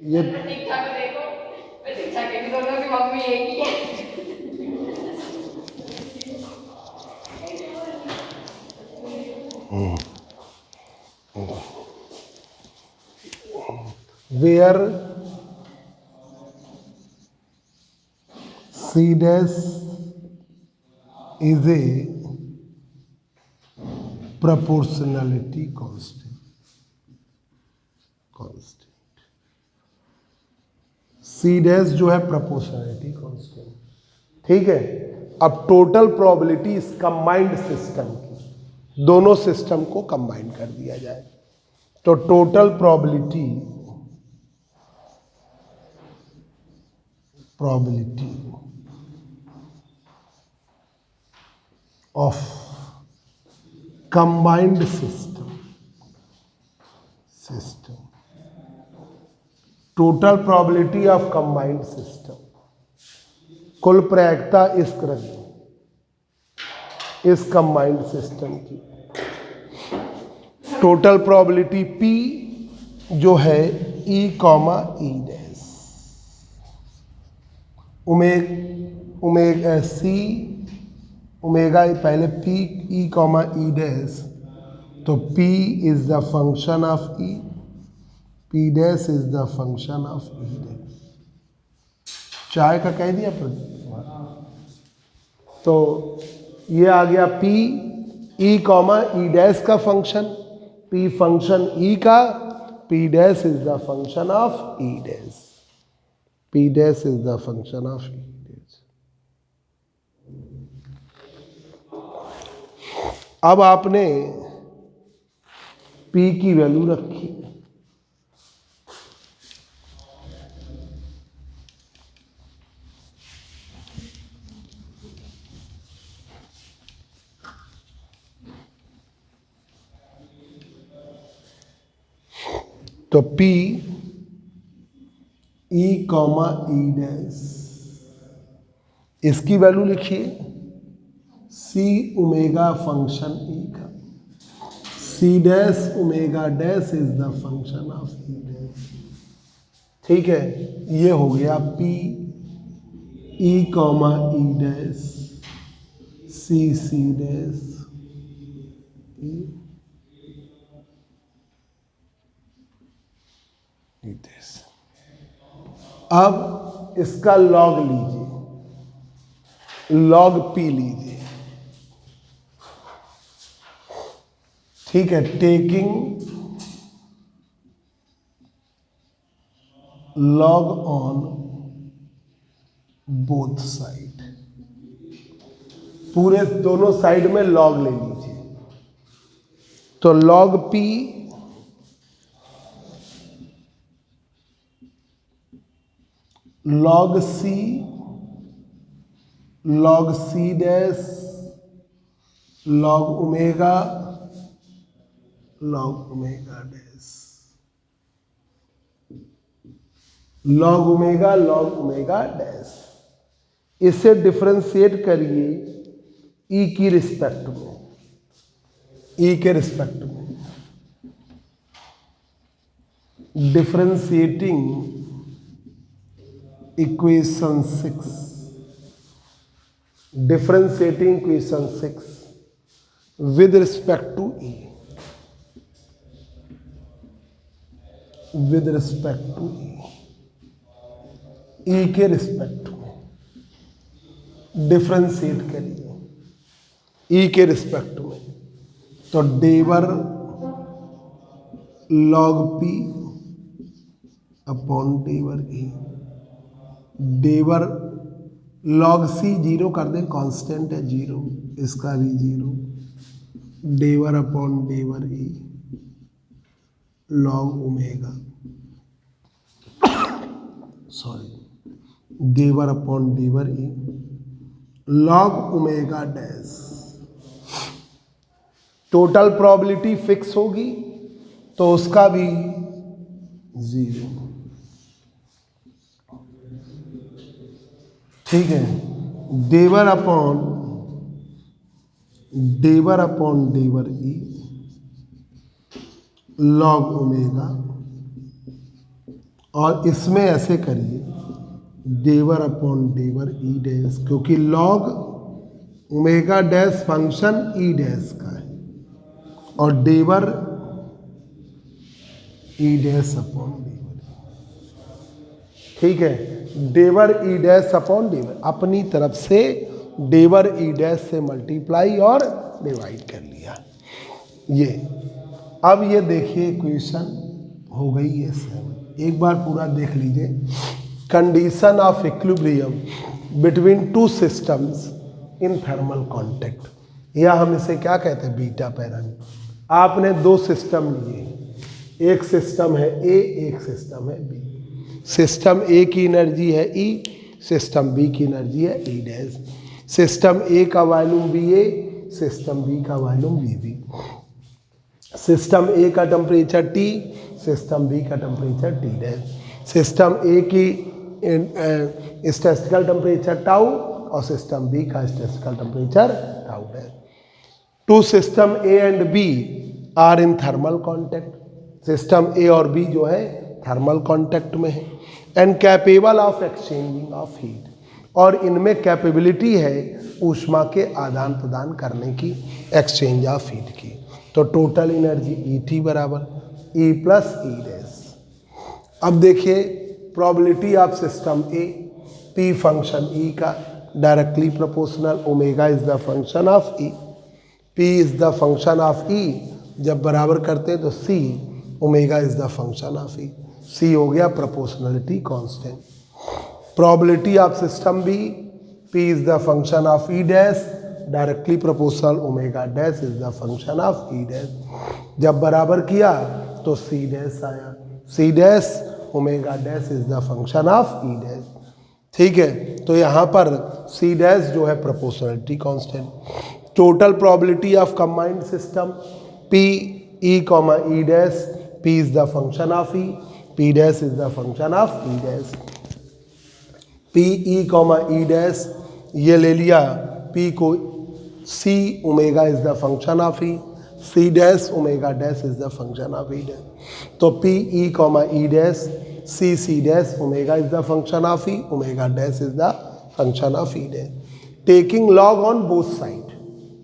ये दीक्षा को देखो, मैं दीक्षा के भी दोनों की मम्मी एक ही है। Where C dash is a proportionality constant C dash जो है प्रोपोर्शनैलिटी कांस्टेंट, ठीक है। अब टोटल प्रोबेबिलिटी इस कंबाइंड सिस्टम की, दोनों सिस्टम को कंबाइन कर दिया जाए तो total probability of combined system total probability of combined system, कुल प्रायिकता इस क्रम इस कंबाइंड सिस्टम की टोटल प्रोबेबिलिटी P जो है E comma E dash omega C omega पहले P E comma E dash, तो P is the function of E, P dash is the function of E dash. चाय का कह दिया पर, तो ये आ गया P E comma E dash का फंक्शन, P फंक्शन E का, P dash is the function of E dash, P dash is the function of E dash. अब आपने P की वैल्यू रखी, तो P E comma E dash, इसकी value लिखिए C omega function E का, C dash omega dash is the function of E dash, ठीक है। ये हो गया P E comma E dash C dash E dash. अब इसका लॉग लीजिए, लॉग P लीजिए, ठीक है। Taking log on both side, पूरे दोनों साइड में लॉग ले लीजिए, तो log P log C dash log omega dash, log omega dash. इसे डिफरेंशिएट करिए E की रिस्पेक्ट में, E के रिस्पेक्ट में, differentiating equation 6, differentiating equation 6 with respect to E, with respect to E के रिस्पेक्ट में डिफरेंशिएट करिए E के रिस्पेक्ट में, तो डेवर लॉग P अपॉन डेवर E, डेवर लॉग C जीरो कर दें, कांस्टेंट है जीरो, इसका भी जीरो, डेवर अपॉन डेवर E लॉग ओमेगा, सॉरी डेवर अपॉन डेवर E log omega dash. Total probability fix होगी तो उसका भी जीरो, ठीक है। डेवर अपॉन डेवर E लॉग ओमेगा और इसमें ऐसे करिए डेवर अपॉन डेवर ई डैश, क्योंकि log omega dash function E dash का है और डेवर ई डैश अपॉन डेवर। ठीक है, डेवर ई डैश अपॉन डेवर, अपनी तरफ से डेवर ई डैश से मल्टीप्लाई और डिवाइड कर लिया ये। अब ये देखिए इक्वेशन हो गई है 7। एक बार पूरा देख लीजिए। Condition of equilibrium between two systems in thermal contact, या हम इसे क्या कहते हैं, बीटा पैरामीटर। आपने दो सिस्टम लिए, एक सिस्टम है ए, एक सिस्टम है बी। सिस्टम ए की एनर्जी है ई, सिस्टम बी की एनर्जी है ई डैश। सिस्टम ए का volume B A, system B का volume B B. System A का टेम्परेचर टी, सिस्टम बी का temperature T dash. System A की statistical temperature tau और system B का statistical temperature tau dash. Two system A and B are in thermal contact. System A और B जो है thermal contact में है and capable of exchanging of heat, और इनमें कैपेबिलिटी है ऊष्मा के आदान प्रदान करने की, एक्सचेंज ऑफ हीट की। तो टोटल एनर्जी ई टी बराबर ई प्लस ई डैश। अब देखिए probability of system A, P function E का directly proportional, omega is the function of E, P is the function of E, जब बराबर करते हैं तो C omega is the function of E, C हो गया proportionality constant. Probability of system B, P is the function of E dash, directly proportional omega dash is the function of E dash. जब बराबर किया तो C dash आया, C dash omega dash is the function of E dash. ठीक है, तो यहाँ पर सी डैश जो है proportionality constant. Total probability of combined system P E comma E dash, P is the function of E, P dash is the function of E dash. P E comma E dash ये ले लिया, P को C omega is the function of E, C dash omega dash is the function of E dash. तो P E comma E dash, C C dash omega is the function of E, omega dash is the function of E dash. Taking log on both side,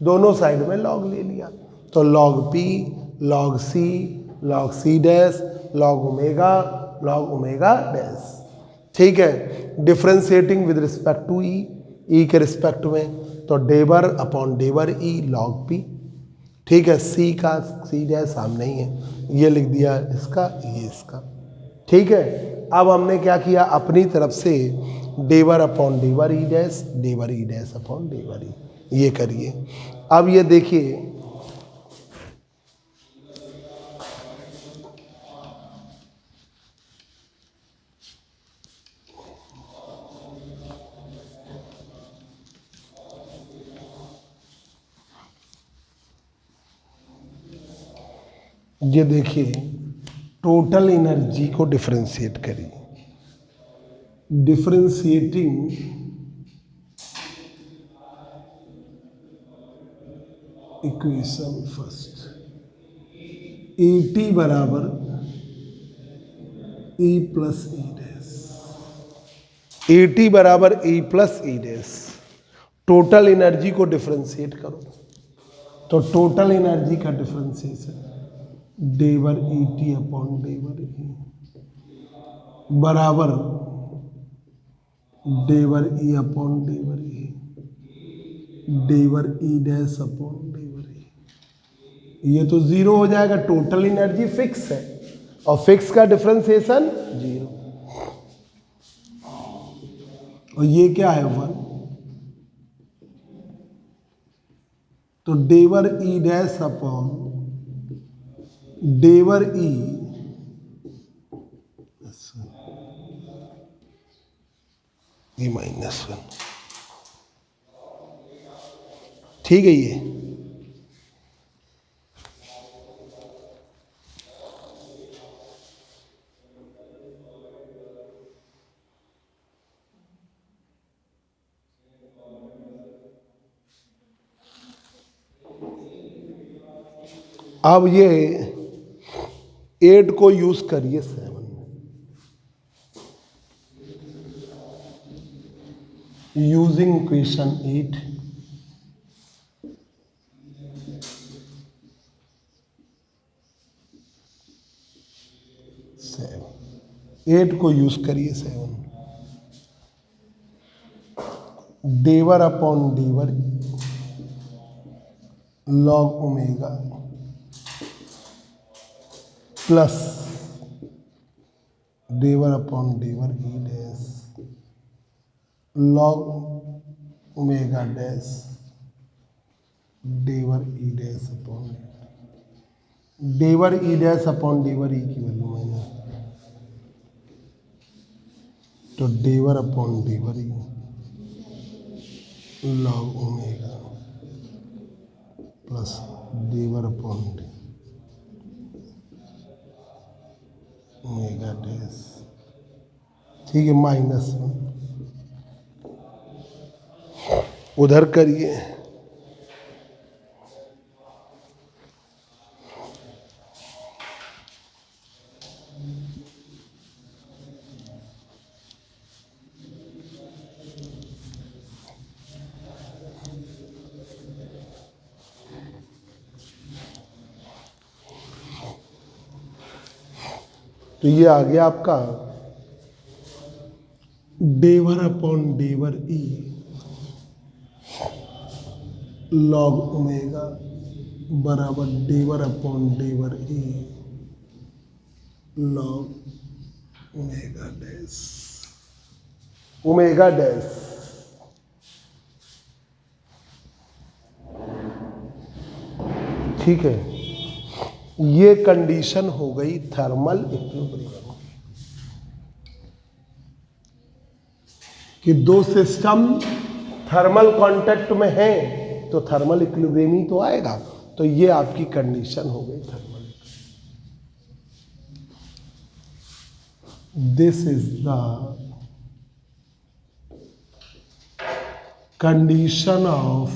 दोनों side में log ले लिया, तो log P, log C dash, log omega dash. ठीक है, differentiating with respect to E के respect में, तो डेवर अपॉन डेवर ई लॉग पी। ठीक है, सी का सी डैश सामने ही है, ये लिख दिया इसका, ये इसका। ठीक है, अब हमने क्या किया, अपनी तरफ से डेवर अपॉन डेवर ई डैश अपॉन डेवर ई, ये करिए। अब ये देखिए टोटल एनर्जी को डिफरेंशिएट करिए। Differentiating equation first, A T बराबर E plus E dash, A T बराबर E plus E dash. Total energy को डिफरेंशिएट करो, तो टोटल एनर्जी का डिफरेंशिएशन डेवर ई टी अपॉन डेवर ई बराबर डेवर ई अपॉन डेवर ई, डेवर ई डैश अपॉन डेवर ई। ये तो जीरो हो जाएगा, टोटल एनर्जी फिक्स है और फिक्स का डिफरेंशिएशन जीरो, और ये क्या है 1, तो डेवर ई डैश अपॉन डेवर ई -1। ठीक है, ये अब ये 8 को यूज करिए 7 में। using equation 8, एट को यूज करिए 7, डेवर अपॉन डेवर लॉग ओमेगा प्लस डेवर अपॉन डेवर E dash log omega dash डेवर ई डैश अपॉन डेवर ई डैश अपॉन डेवर ई की वैल्यू मैंने, तो डेवर अपॉन डेवर ई लॉग ओमेगा प्लस डेवर अपॉन ओमेगा डैश, ठीक है, माइनस में उधर करिए। तो ये आ गया आपका डेवर अपॉन डेवर ई लॉग ओमेगा बराबर डेवर अपॉन डेवर E log omega dash, omega dash. ठीक है, ये कंडीशन हो गई थर्मल इक्विलिब्रियम कि दो सिस्टम थर्मल कांटेक्ट में है तो थर्मल इक्विलिब्रियम ही तो आएगा। तो ये आपकी कंडीशन हो गई thermal. This is the condition of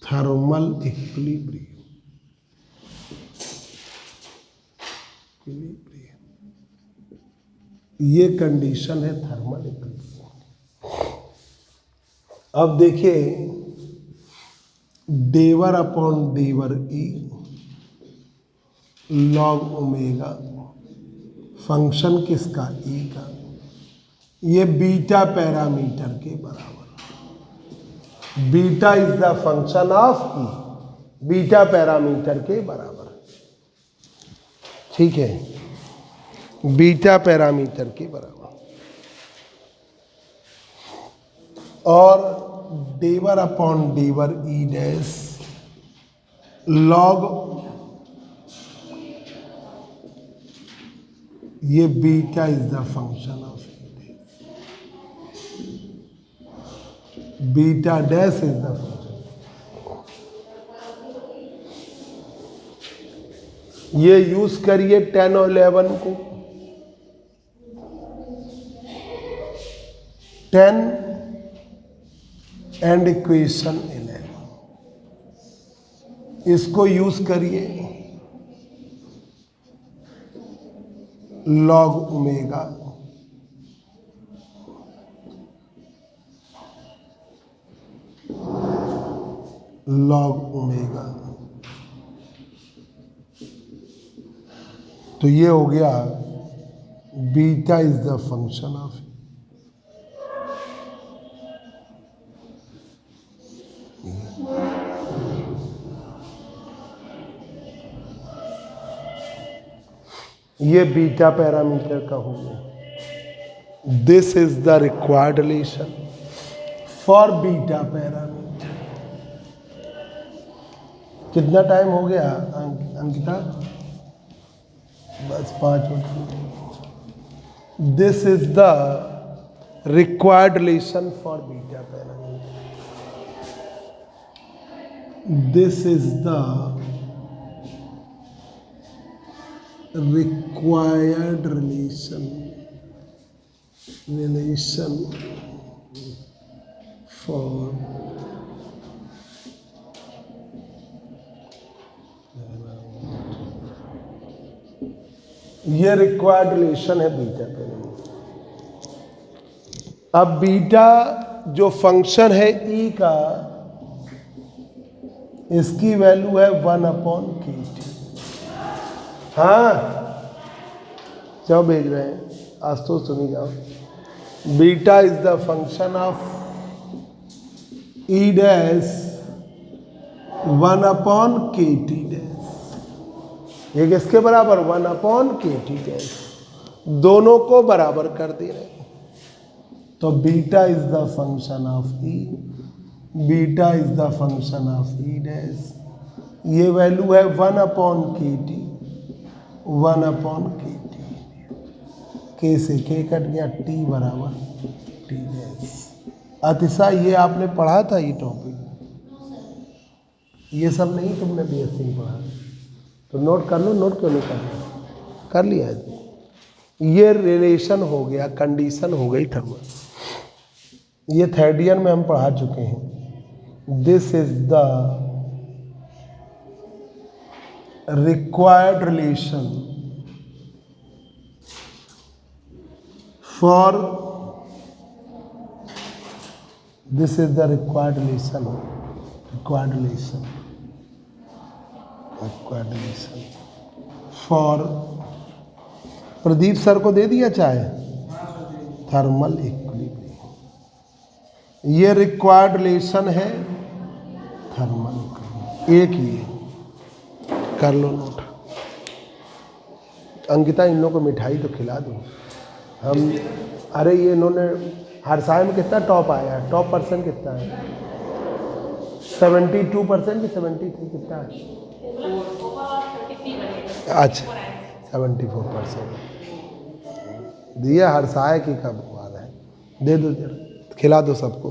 thermal equilibrium. ये कंडीशन है थर्मल इक्विलिब्रियम। अब देखिए डेवर अपॉन डेवर ई लॉग ओमेगा फंक्शन किसका, ई का, ये बीटा पैरामीटर के बराबर। Beta is the function of E, beta parameter के बराबर। ठीक है, बीटा पैरामीटर के बराबर। और डेवर अपॉन डेवर ई डैश लॉग, ये beta is the function of beta dash is the function. ये यूज करिए 10 और 11 को। 10 एंड इक्वेशन 11 इसको यूज करिए लॉग ओमेगा लॉग ओमेगा, तो ये हो गया beta is the function of, ये बीटा पैरामीटर का हो गया। This is the required relation for beta parameter. कितना टाइम हो गया अंकिता? बस 5 minute. This is the required relation for beta parameter. This is the required relation for ये required relation है बीटा पैरामीटर। अब बीटा जो फंक्शन है ई का, इसकी वैल्यू है 1/kt। हाँ जाओ भेज रहे हैं, आज तो सुनी जाओ। Beta is the function of E dash 1/kt dash. ये किसके बराबर? 1/kt dash. दोनों को बराबर कर दे रहे हैं, तो beta is the function of E, beta is the function of E dash. ये वैल्यू है 1/kt, 1/kt। के से के कट गया, टी बराबर टी डैश। अतिशा ये आपने पढ़ा था ये टॉपिक? ये सब नहीं तुमने बीएससी में पढ़ा, तो नोट कर लो। नोट क्यों नहीं कर लिया? कर लिया है। ये रिलेशन हो गया, कंडीशन हो गई थर्मल। ये थर्ड ईयर में हम पढ़ा चुके हैं। This is the required relation for, this is the required relation, required relation, required relation for, Pradeep sir को दे दिया चाहे, थर्मल इक्विलिब्रियम। ये रिक्वायर्ड रिलेशन है थर्मल इक्विलिब्रियम। एक ये कर लो नोट। अंकिता इन लोगों को मिठाई तो खिला दो। हम अरे ये इन्होंने हरसाई में कितना टॉप आया है? टॉप परसेंट कितना है? 72% कि 73 कितना है? अच्छा 74% दिया। हरसाई की कब वाला है? दे दो जरा, खिला दो सबको।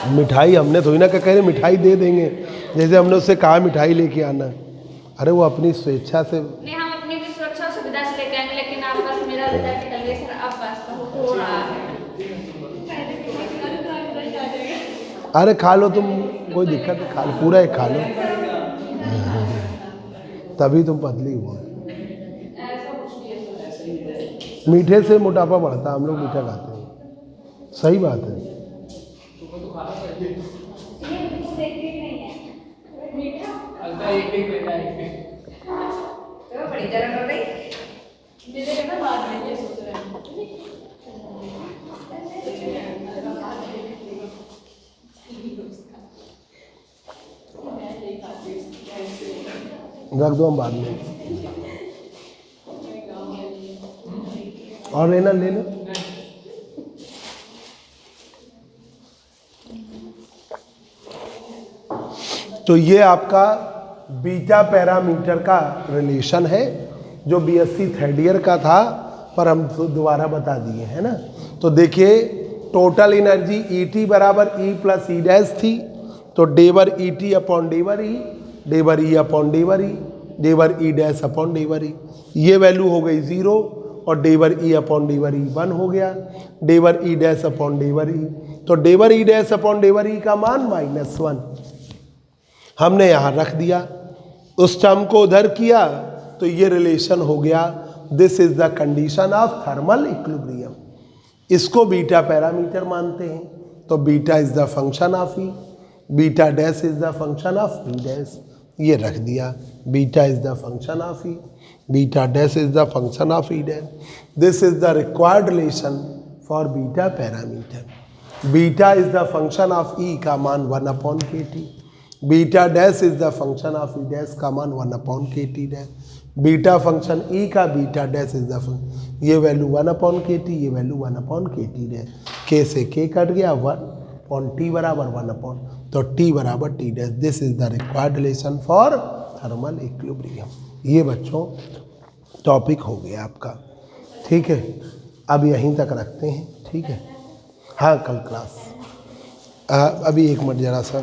मिठाई हमने थोड़ी ना कह रहे मिठाई दे देंगे, जैसे हमने उससे कहा मिठाई लेके आना। अरे वो अपनी स्वेच्छा से, नहीं हम अपनी भी सुरक्षा सुविधा से लेके आएंगे, लेकिन आप बस मेरा रिजल्ट निकल गया सर, अब बस हो रहा है। अरे खा लो तुम, कोई दिक्कत नहीं, खा लो पूरा एक खा लो, तभी तुम पतली हो। मीठे से मोटापा बढ़ता, हम लोग मीठा खाते हैं, सही बात है। बड़ी जरा कर रही बाद में ये सोच रहे हैं। रख दो हम बाद में, और लेना ले लो। तो ये आपका बीटा पैरामीटर का रिलेशन है, जो बीएससी थर्ड ईयर का था, पर हम दोबारा बता दिए है ना। तो देखिए टोटल एनर्जी ईटी बराबर ई प्लस ई डैश थी, तो डेवर ईटी अपॉन डेवर ई, डेवर ई अपॉन डेवर ई, डेवर ई डैश अपॉन डेवर ई। ये वैल्यू हो गई 0 और डेवर ई अपॉन डेवर ई 1 हो गया, डेवर ई डैश अपॉन डेवर ई। तो डेवर ई डैश अपॉन डेवर ई का मान -1 हमने यहाँ रख दिया, उस टर्म को उधर किया, तो ये रिलेशन हो गया। This is the condition of thermal equilibrium. इसको बीटा पैरामीटर मानते हैं। तो beta is the function of E, beta dash is the function of E dash, ये रख दिया। Beta is the function of E, beta dash is the function of E dash. This is the required relation for beta parameter. Beta is the function of E का मान 1/kt, beta dash is the function of E dash का मान 1/kt dash. Beta function E का beta dash is the function, ये value 1/kt, ये value 1/kt dash. के से के कट गया, 1 टी बराबर 1 तो टी बराबर T dash. This is the required relation for thermal equilibrium. ये बच्चों टॉपिक हो गया आपका, ठीक है। अब यहीं तक रखते हैं, ठीक है। हाँ कल क्लास, अभी 1 मिनट जरा सा।